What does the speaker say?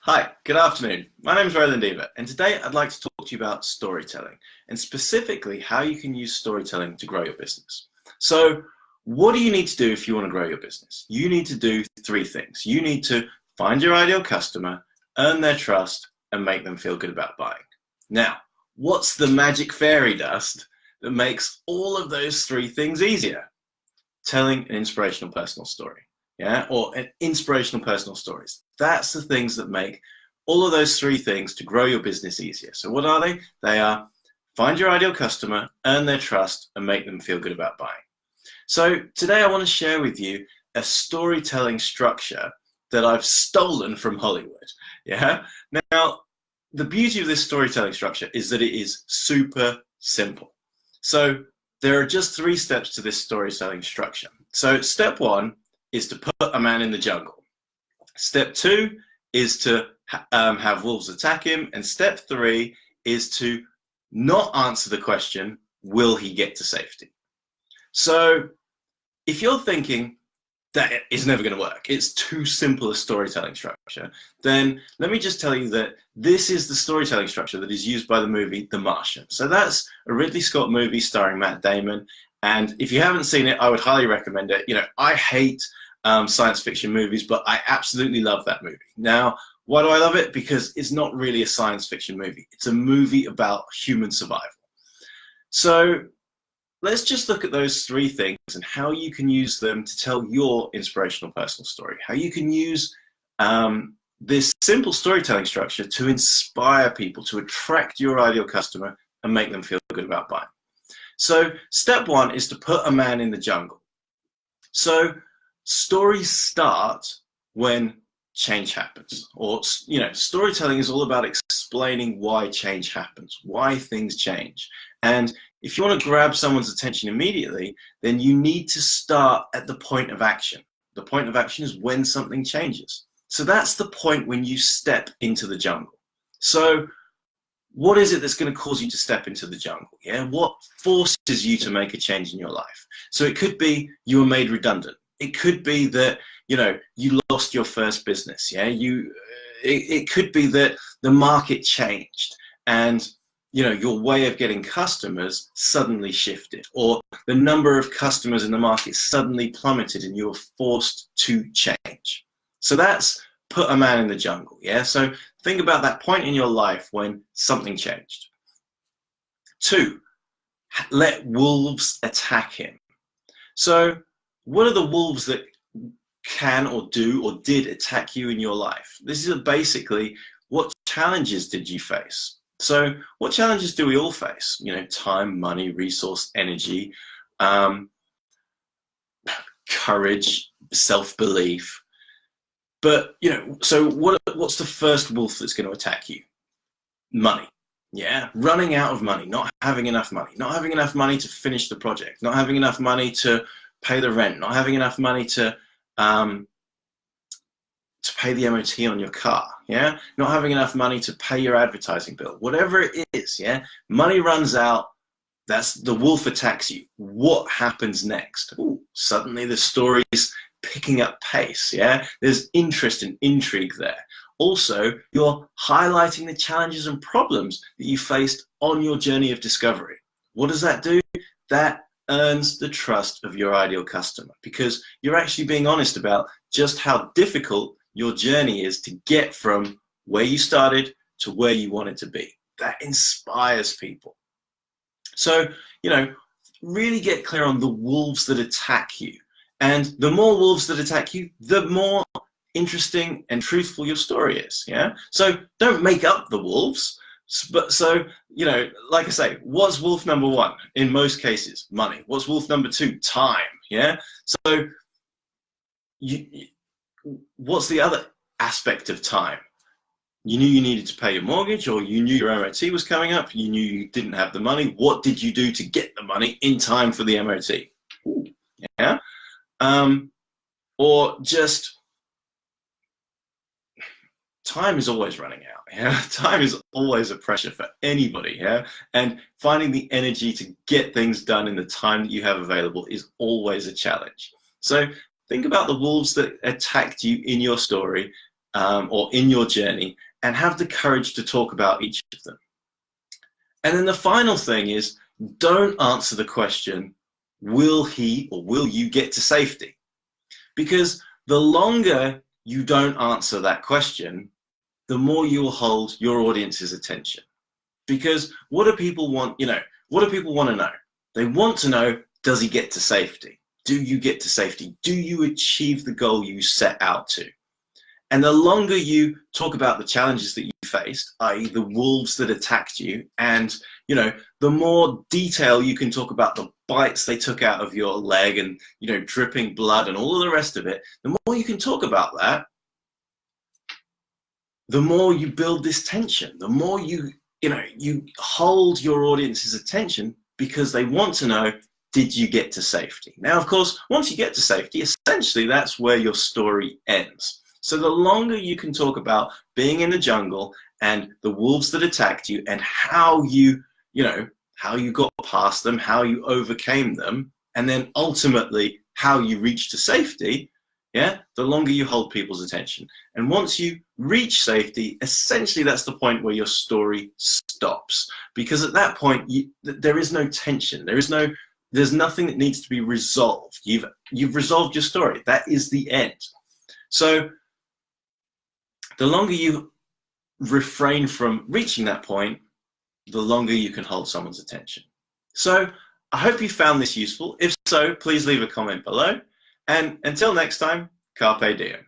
Hi, good afternoon. My name is Roland Deaver, and today I'd like to talk to you about storytelling, and specifically how you can use storytelling to grow your business. So, what do you need to do if you want to grow your business? You need to do three things. You need to find your ideal customer, earn their trust, and make them feel good about buying. Now, what's the magic fairy dust that makes all of those three things easier? Telling an inspirational personal story. Or an inspirational personal stories. That's the things that make all of those three things to grow your business easier. So what are they? They are find your ideal customer, earn their trust, and make them feel good about buying. So today I want to share with you a storytelling structure that I've stolen from Hollywood. Now, the beauty of this storytelling structure is that it is super simple. So there are just three steps to this storytelling structure. So step one is to put a man in the jungle. Step two is to have wolves attack him. And step three is to not answer the question, will he get to safety? So if you're thinking that is never going to work, it's too simple a storytelling structure, then let me just tell you that this is the storytelling structure that is used by the movie The Martian. So that's a Ridley Scott movie starring Matt Damon. And if you haven't seen it, I would highly recommend it. I hate science fiction movies, but I absolutely love that movie. Now, why do I love it? Because it's not really a science fiction movie. It's a movie about human survival. So let's just look at those three things and how you can use them to tell your inspirational personal story. How you can use this simple storytelling structure to inspire people, to attract your ideal customer and make them feel good about buying. So step one is to put a man in the jungle. So stories start when change happens, or storytelling is all about explaining why change happens, why things change. And if you want to grab someone's attention immediately, then you need to start at the point of action. The point of action is when something changes. So that's the point when you step into the jungle. So what is it that's going to cause you to step into the jungle? What forces you to make a change in your life? So it could be you were made redundant. It could be that you lost your first business. It could be that the market changed and your way of getting customers suddenly shifted, or the number of customers in the market suddenly plummeted and you were forced to change. So that's put a man in the jungle. So think about that point in your life when something changed. Two, let wolves attack him. So what are the wolves that can or do or did attack you in your life? This is basically, what challenges did you face? So what challenges do we all face? Time, money, resource, energy, courage, self-belief. But, so what's the first wolf that's going to attack you? Money. Running out of money, not having enough money to finish the project, not having enough money to pay the rent, not having enough money to pay the MOT on your car, not having enough money to pay your advertising bill, whatever it is, money runs out, that's the wolf attacks you. What happens next? Ooh, suddenly the story's picking up pace, there's interest and intrigue there. Also, you're highlighting the challenges and problems that you faced on your journey of discovery. What does that do? That earns the trust of your ideal customer, because you're actually being honest about just how difficult your journey is to get from where you started to where you want it to be. That inspires people. So, really get clear on the wolves that attack you. And the more wolves that attack you, the more interesting and truthful your story is. So don't make up the wolves. But like I say, what's wolf number one? In most cases, money. What's wolf number two? Time. So what's the other aspect of time? You knew you needed to pay your mortgage, or you knew your MOT was coming up. You knew you didn't have the money. What did you do to get the money in time for the MOT? Ooh, or just time is always running out. Time is always a pressure for anybody. And finding the energy to get things done in the time that you have available is always a challenge. So think about the wolves that attacked you in your story or in your journey, and have the courage to talk about each of them. And then the final thing is, don't answer the question, will he or will you get to safety? Because the longer you don't answer that question, the more you will hold your audience's attention. Because what do people want, what do people want to know? They want to know, does he get to safety? Do you get to safety? Do you achieve the goal you set out to? And the longer you talk about the challenges that you faced, i.e. the wolves that attacked you, and the more detail you can talk about the bites they took out of your leg and dripping blood and all of the rest of it, the more you can talk about that, the more you build this tension, the more you hold your audience's attention, because they want to know, did you get to safety? Now, of course, once you get to safety, essentially that's where your story ends. So the longer you can talk about being in the jungle and the wolves that attacked you and how you got past them, how you overcame them, and then ultimately how you reached to safety, the longer you hold people's attention. And once you reach safety, essentially that's the point where your story stops. Because at that point, there is no tension. There's nothing that needs to be resolved. You've resolved your story. That is the end. So the longer you refrain from reaching that point, the longer you can hold someone's attention. So I hope you found this useful. If so, please leave a comment below. And until next time, carpe diem.